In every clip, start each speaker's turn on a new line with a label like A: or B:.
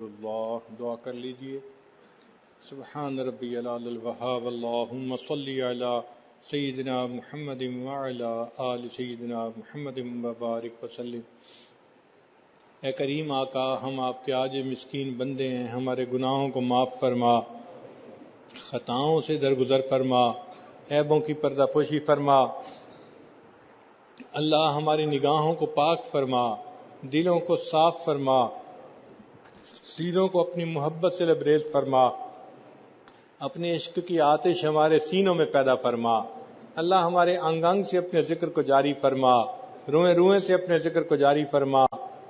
A: اللہ دعا کر لیجئے۔ سبحان ربی العلی الوہاب، اللہم صلی علی سیدنا محمد وعلی آل سیدنا محمد وبارک وسلم۔ اے کریم آقا، ہم آپ کے عاجز مسکین بندے ہیں، ہمارے گناہوں کو معاف فرما، خطاؤں سے درگزر فرما، عیبوں کی پردہ پوشی فرما۔ اللہ ہماری نگاہوں کو پاک فرما، دلوں کو صاف فرما، سینوں کو اپنی محبت سے لبریز فرما، اپنے عشق کی آتش ہمارے سینوں میں پیدا فرما۔ اللہ ہمارے انگ انگ سے اپنے ذکر کو جاری فرما، روئیں روئیں سے اپنے ذکر کو جاری فرما،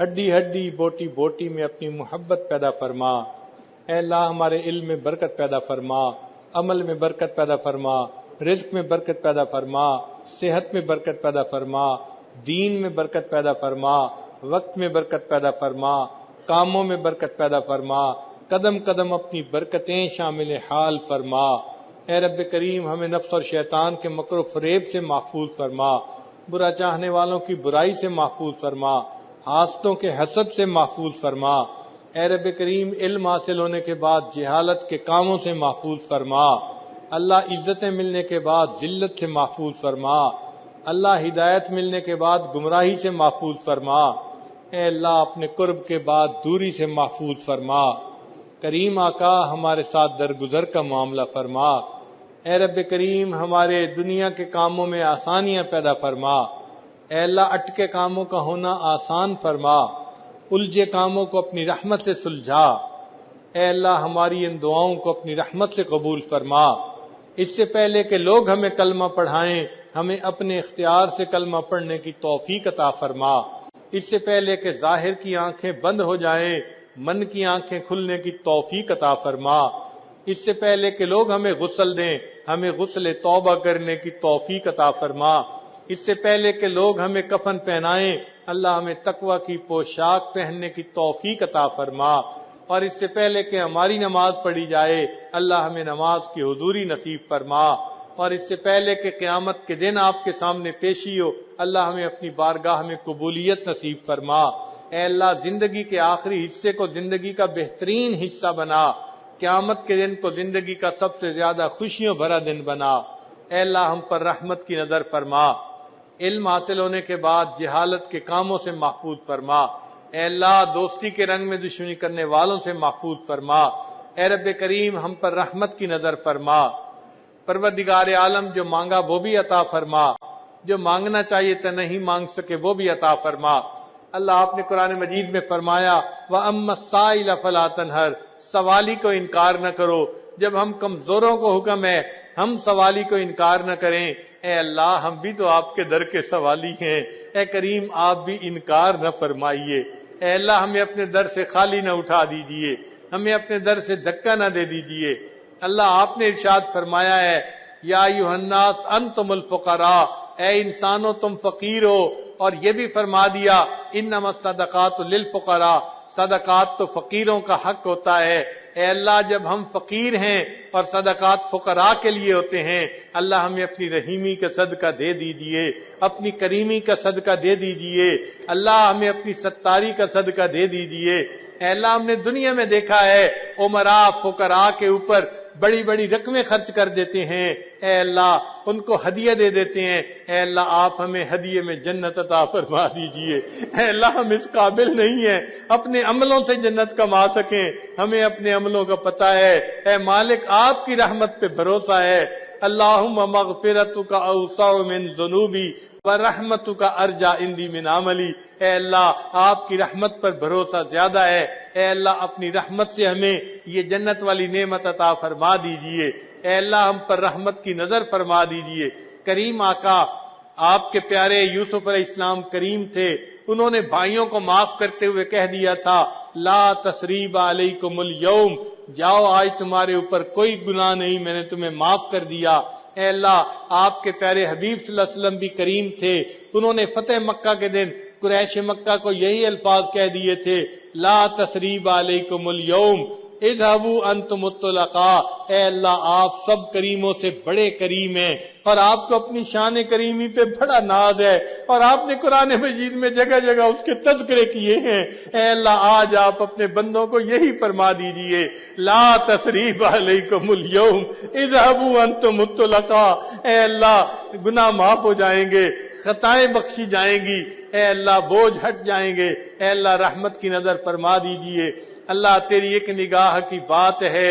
A: ہڈی ہڈی بوٹی بوٹی میں اپنی محبت پیدا فرما۔ اے اللہ ہمارے علم میں برکت پیدا فرما، عمل میں برکت پیدا فرما، رزق میں برکت پیدا فرما، صحت میں برکت پیدا فرما، دین میں برکت پیدا فرما، وقت میں برکت پیدا فرما، کاموں میں برکت پیدا فرما، قدم قدم اپنی برکتیں شامل حال فرما۔ اے رب کریم، ہمیں نفس اور شیطان کے مکر و فریب سے محفوظ فرما، برا چاہنے والوں کی برائی سے محفوظ فرما، حاسدوں کے حسد سے محفوظ فرما۔ اے رب کریم، علم حاصل ہونے کے بعد جہالت کے کاموں سے محفوظ فرما۔ اللہ عزتیں ملنے کے بعد ذلت سے محفوظ فرما۔ اللہ ہدایت ملنے کے بعد گمراہی سے محفوظ فرما۔ اے اللہ اپنے قرب کے بعد دوری سے محفوظ فرما۔ کریم آقا، ہمارے ساتھ درگزر کا معاملہ فرما۔ اے رب کریم، ہمارے دنیا کے کاموں میں آسانیاں پیدا فرما۔ اے اللہ اٹکے کاموں کا ہونا آسان فرما، الجھے کاموں کو اپنی رحمت سے سلجھا۔ اے اللہ ہماری ان دعاؤں کو اپنی رحمت سے قبول فرما۔ اس سے پہلے کہ لوگ ہمیں کلمہ پڑھائیں، ہمیں اپنے اختیار سے کلمہ پڑھنے کی توفیق عطا فرما۔ اس سے پہلے کہ ظاہر کی آنکھیں بند ہو جائیں، من کی آنکھیں کھلنے کی توفیق عطا فرما۔ اس سے پہلے کہ لوگ ہمیں غسل دیں، ہمیں غسل توبہ کرنے کی توفیق عطا فرما۔ اس سے پہلے کہ لوگ ہمیں کفن پہنائیں، اللہ ہمیں تقوی کی پوشاک پہننے کی توفیق عطا فرما۔ اور اس سے پہلے کہ ہماری نماز پڑھی جائے، اللہ ہمیں نماز کی حضوری نصیب فرما۔ اور اس سے پہلے کہ قیامت کے دن آپ کے سامنے پیشی ہو، اللہ ہمیں اپنی بارگاہ میں قبولیت نصیب فرما۔ اے اللہ زندگی کے آخری حصے کو زندگی کا بہترین حصہ بنا، قیامت کے دن کو زندگی کا سب سے زیادہ خوشیوں بھرا دن بنا۔ اے اللہ ہم پر رحمت کی نظر فرما، علم حاصل ہونے کے بعد جہالت کے کاموں سے محفوظ فرما۔ اے اللہ دوستی کے رنگ میں دشمنی کرنے والوں سے محفوظ فرما۔ اے رب کریم، ہم پر رحمت کی نظر فرما۔ پروردگار عالم، جو مانگا وہ بھی عطا فرما، جو مانگنا چاہیے تو نہیں مانگ سکے وہ بھی عطا فرما۔ اللہ آپ نے قرآن مجید میں فرمایا وَأَمَّا السَّائِلَ فَلَا تَنْهَرْ، سوالی کو انکار نہ کرو۔ جب ہم کمزوروں کو حکم ہے ہم سوالی کو انکار نہ کریں، اے اللہ ہم بھی تو آپ کے در کے سوالی ہیں، اے کریم آپ بھی انکار نہ فرمائیے۔ اے اللہ ہمیں اپنے در سے خالی نہ اٹھا دیجئے، ہمیں اپنے در سے دھکا نہ دے دیجئے۔ اللہ آپ نے ارشاد فرمایا ہے یا ایھا الناس انتم الفقراء، اے انسانوں تم فقیر ہو۔ اور یہ بھی فرما دیا انما الصدقات للفقراء، صدقات تو فقیروں کا حق ہوتا ہے۔ اے اللہ جب ہم فقیر ہیں اور صدقات فقراء کے لیے ہوتے ہیں، اللہ ہمیں اپنی رحیمی کا صدقہ دے دیجئے، اپنی کریمی کا صدقہ دے دیجئے، اللہ ہمیں اپنی ستاری کا صدقہ دے دیجئے۔ اے اللہ ہم نے دنیا میں دیکھا ہے امراء فقراء کے اوپر بڑی بڑی رقمیں خرچ کر دیتے ہیں، اے اللہ ان کو ہدیہ دے دیتے ہیں۔ اے اللہ آپ ہمیں ہدیے میں جنت عطا فرما دیجئے۔ اے اللہ ہم اس قابل نہیں ہیں اپنے عملوں سے جنت کما سکیں، ہمیں اپنے عملوں کا پتہ ہے۔ اے مالک آپ کی رحمت پہ بھروسہ ہے۔ اللہم مغفرتک اوسع من ذنوبی ورحمتک ارجا عندی من عملی، اے اللہ آپ کی رحمت پر بھروسہ زیادہ ہے۔ اے اللہ اپنی رحمت سے ہمیں یہ جنت والی نعمت عطا فرما دیجئے۔ اے اللہ ہم پر رحمت کی نظر فرما دیجئے۔ کریم آقا، آپ کے پیارے یوسف علیہ السلام کریم تھے، انہوں نے بھائیوں کو معاف کرتے ہوئے کہہ دیا تھا لا تثریب علیکم اليوم، جاؤ آج تمہارے اوپر کوئی گناہ نہیں، میں نے تمہیں معاف کر دیا۔ اے اللہ آپ کے پیارے حبیب صلی اللہ علیہ وسلم بھی کریم تھے، انہوں نے فتح مکہ کے دن قریش مکہ کو یہی الفاظ کہہ دیے تھے لا تثریب علیکم اليوم، اذهبوا انتم الطلقاء، اے اللہ آپ سب کریموں سے بڑے کریم ہیں اور آپ کو اپنی شان کریمی پہ بڑا ناز ہے، اور آپ نے قرآن مجید میں جگہ جگہ اس کے تذکرے کیے ہیں۔ اے اللہ آج آپ اپنے بندوں کو یہی فرما دیجئے، لا تثریب علیکم اليوم اذهبوا انتم الطلقاء، اے اللہ گناہ معاف ہو جائیں گے، خطائیں بخشی جائیں گی، اے اللہ بوجھ ہٹ جائیں گے، اے اللہ رحمت کی نظر فرما دیجئے۔ اللہ تیری ایک نگاہ کی بات ہے،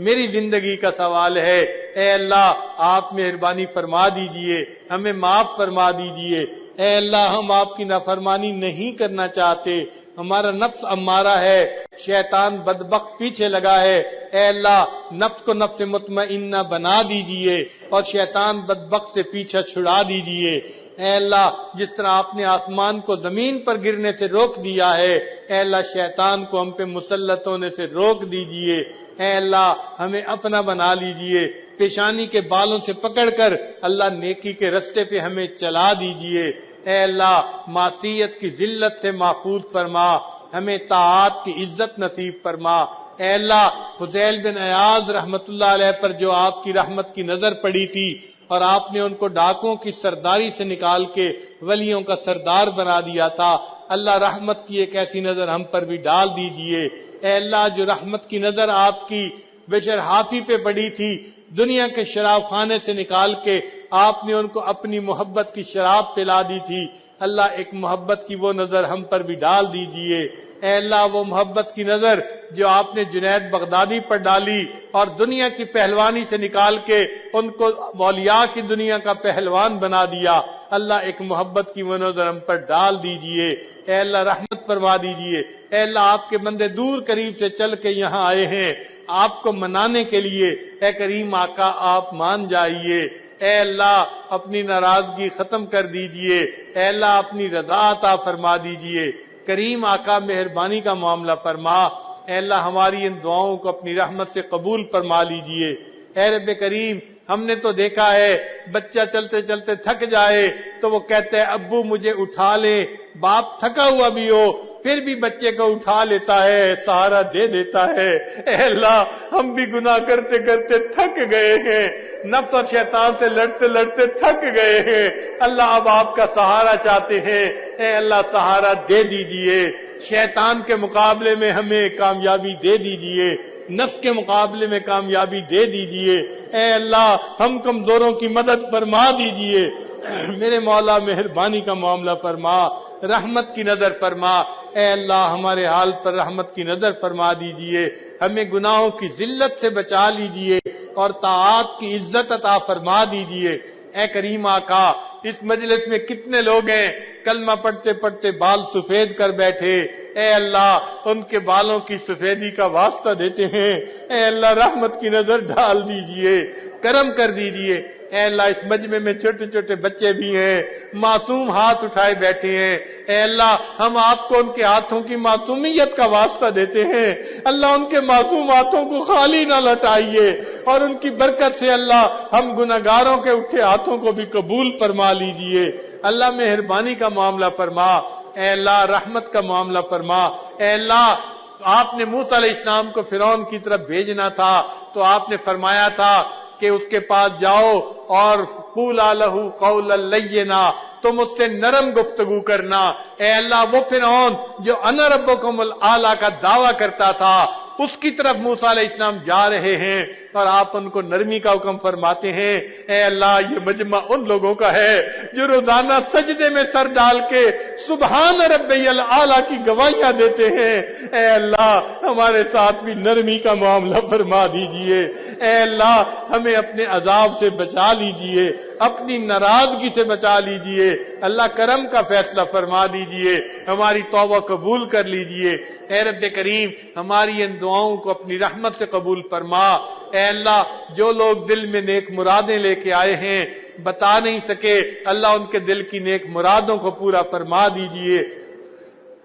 A: میری زندگی کا سوال ہے، اے اللہ آپ مہربانی فرما دیجئے، ہمیں معاف فرما دیجئے۔ اے اللہ ہم آپ کی نافرمانی نہیں کرنا چاہتے، ہمارا نفس امارہ ہے، شیطان بدبخت پیچھے لگا ہے، اے اللہ نفس کو نفس مطمئنہ بنا دیجئے اور شیطان بدبخت سے پیچھا چھڑا دیجئے۔ اے اللہ جس طرح آپ نے آسمان کو زمین پر گرنے سے روک دیا ہے، اے اللہ شیطان کو ہم پہ مسلط ہونے سے روک دیجئے۔ اے اللہ ہمیں اپنا بنا لیجئے، پیشانی کے بالوں سے پکڑ کر اللہ نیکی کے رستے پہ ہمیں چلا دیجئے۔ اے اللہ معصیت کی ذلت سے محفوظ فرما، ہمیں طاعات کی عزت نصیب فرما۔ اے اللہ فضیل بن عیاض رحمت اللہ علیہ پر جو آپ کی رحمت کی نظر پڑی تھی اور آپ نے ان کو ڈاکوں کی سرداری سے نکال کے ولیوں کا سردار بنا دیا تھا، اللہ رحمت کی ایک ایسی نظر ہم پر بھی ڈال دیجئے۔ اے اللہ جو رحمت کی نظر آپ کی بشر حافی پہ پڑی تھی، دنیا کے شراب خانے سے نکال کے آپ نے ان کو اپنی محبت کی شراب پلا دی تھی، اللہ ایک محبت کی وہ نظر ہم پر بھی ڈال دیجئے۔ اے اللہ وہ محبت کی نظر جو آپ نے جنید بغدادی پر ڈالی اور دنیا کی پہلوانی سے نکال کے ان کو اولیاء کی دنیا کا پہلوان بنا دیا، اللہ ایک محبت کی وہ نظر ہم پر ڈال دیجئے۔ اے اللہ رحمت فرما دیجئے۔ اے اللہ آپ کے بندے دور قریب سے چل کے یہاں آئے ہیں آپ کو منانے کے لیے، اے کریم آقا آپ مان جائیے۔ اے اللہ اپنی ناراضگی ختم کر دیجئے، اے اللہ اپنی رضا عطا فرما دیجئے۔ کریم آقا مہربانی کا معاملہ فرما، اے اللہ ہماری ان دعاؤں کو اپنی رحمت سے قبول فرما لیجئے۔ اے رب کریم ہم نے تو دیکھا ہے بچہ چلتے چلتے تھک جائے تو وہ کہتا ہے ابو مجھے اٹھا لے، باپ تھکا ہوا بھی ہو پھر بھی بچے کو اٹھا لیتا ہے، سہارا دے دیتا ہے۔ اے اللہ ہم بھی گناہ کرتے کرتے تھک گئے ہیں، نفس اور شیطان سے لڑتے لڑتے تھک گئے ہیں، اللہ اب آپ کا سہارا چاہتے ہیں، اے اللہ سہارا دے دیجئے۔ شیطان کے مقابلے میں ہمیں کامیابی دے دیجئے، نفس کے مقابلے میں کامیابی دے دیجئے۔ اے اللہ ہم کمزوروں کی مدد فرما دیجئے۔ میرے مولا مہربانی کا معاملہ فرما، رحمت کی نظر فرما۔ اے اللہ ہمارے حال پر رحمت کی نظر فرما دیجئے، ہمیں گناہوں کی ذلت سے بچا لیجئے اور طاعات کی عزت عطا فرما دیجئے۔ اے کریم آقا اس مجلس میں کتنے لوگ ہیں کلمہ پڑھتے پڑھتے بال سفید کر بیٹھے، اے اللہ ان کے بالوں کی سفیدی کا واسطہ دیتے ہیں، اے اللہ رحمت کی نظر ڈال دیجئے، کرم کر دیجئے۔ اے اللہ اس مجمع میں چھوٹے چھوٹے بچے بھی ہیں، معصوم ہاتھ اٹھائے بیٹھے ہیں، اے اللہ ہم آپ کو ان کے ہاتھوں کی معصومیت کا واسطہ دیتے ہیں، اللہ ان کے معصوم ہاتھوں کو خالی نہ لٹائیے اور ان کی برکت سے اللہ ہم گناہگاروں کے اٹھے ہاتھوں کو بھی قبول فرما لیجئے۔ اللہ مہربانی کا معاملہ فرما، اے اللہ رحمت کا معاملہ فرما۔ اے اللہ آپ نے موسیٰ علیہ السلام کو فرعون کی طرف بھیجنا تھا تو آپ نے فرمایا تھا کہ اس کے پاس جاؤ اور قولا لہ قولا لینا، تم اس سے نرم گفتگو کرنا۔ اے اللہ وہ فرعون جو انا ربکم الاعلی کا دعویٰ کرتا تھا اس کی طرف موسیٰ علیہ السلام جا رہے ہیں اور آپ ان کو نرمی کا حکم فرماتے ہیں۔ اے اللہ یہ مجمع ان لوگوں کا ہے جو روزانہ سجدے میں سر ڈال کے سبحان ربی الاعلی کی گواہیاں دیتے ہیں۔ اے اللہ ہمارے ساتھ بھی نرمی کا معاملہ فرما دیجئے۔ اے اللہ ہمیں اپنے عذاب سے بچا لیجئے، اپنی ناراضگی سے بچا لیجئے۔ اللہ کرم کا فیصلہ فرما دیجئے، ہماری توبہ قبول کر لیجئے۔ اے رب کریم ہماری ان دعاؤں کو اپنی رحمت سے قبول فرما۔ اے اللہ جو لوگ دل میں نیک مرادیں لے کے آئے ہیں بتا نہیں سکے، اللہ ان کے دل کی نیک مرادوں کو پورا فرما دیجئے۔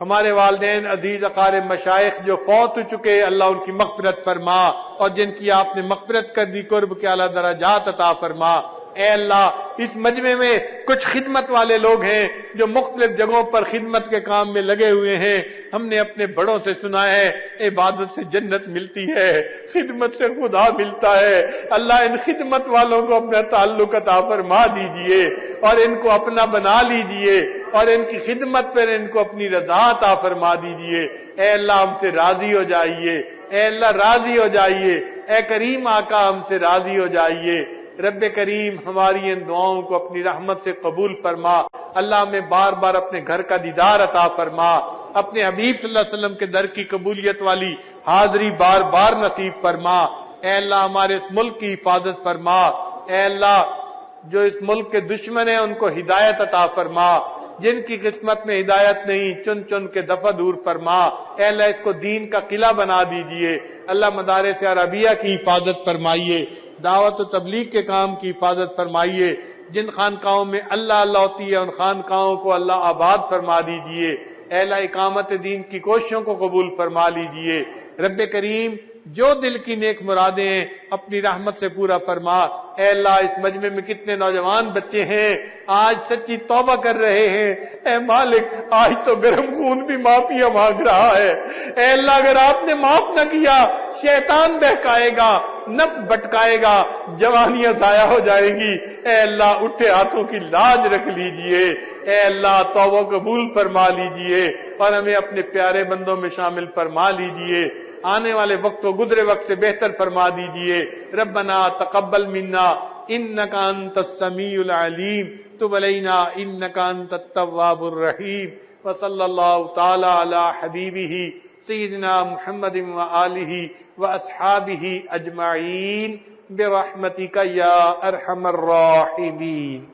A: ہمارے والدین عزیز اقارب مشائخ جو فوت ہو چکے اللہ ان کی مغفرت فرما، اور جن کی آپ نے مغفرت کر دی قرب کے اعلیٰ درجات عطا فرما۔ اے اللہ اس مجمع میں کچھ خدمت والے لوگ ہیں جو مختلف جگہوں پر خدمت کے کام میں لگے ہوئے ہیں. ہم نے اپنے بڑوں سے سنا ہے عبادت سے جنت ملتی ہے, خدمت سے خدا ملتا ہے. اللہ ان خدمت والوں کو اپنا تعلق عطا فرما دیجئے اور ان کو اپنا بنا لیجئے اور ان کی خدمت پر ان کو اپنی رضا عطا فرما دیجئے. اے اللہ ہم سے راضی ہو جائیے, اے اللہ راضی ہو جائیے, اے کریم آقا ہم سے راضی ہو جائیے. رب کریم ہماری ان دعاؤں کو اپنی رحمت سے قبول فرما. اللہ ہمیں بار بار اپنے گھر کا دیدار عطا فرما, اپنے حبیب صلی اللہ علیہ وسلم کے در کی قبولیت والی حاضری بار بار نصیب فرما. اے اللہ ہمارے اس ملک کی حفاظت فرما. اے اللہ جو اس ملک کے دشمن ہیں ان کو ہدایت عطا فرما, جن کی قسمت میں ہدایت نہیں چن چن کے دفع دور فرما. اے اللہ اس کو دین کا قلعہ بنا دیجئے. اللہ مدارس عربیہ کی حفاظت فرمائیے, دعوت و تبلیغ کے کام کی حفاظت فرمائیے. جن خانقاہوں میں اللہ اللہ ہوتی ہے ان خانقاہوں کو اللہ آباد فرما دیجئے. اے اللہ اقامت دین کی کوششوں کو قبول فرما لیجئے. رب کریم جو دل کی نیک مرادیں ہیں اپنی رحمت سے پورا فرما. اے اللہ اس مجمع میں کتنے نوجوان بچے ہیں آج سچی توبہ کر رہے ہیں. اے مالک آج تو گرم خون بھی معافی مانگ رہا ہے. اے اللہ اگر آپ نے معاف نہ کیا شیطان بہکائے گا, نفس بھٹکائے گا, جوانیاں ضائع ہو جائے گی. اے اللہ اٹھے ہاتھوں کی لاج رکھ لیجئے. اے اللہ توبہ قبول فرما لیجئے اور ہمیں اپنے پیارے بندوں میں شامل فرما لیجئے. آنے والے وقت و گزرے وقت سے بہتر فرما دیجئے. ربنا تقبل منا انک انت السمیع العلیم تب علینا انک انت التواب الرحیم. وصلی اللہ تعالی علی حبیبہ سیدنا محمد وآلہ واصحابہ اجمعین برحمتک یا ارحم الراحمین.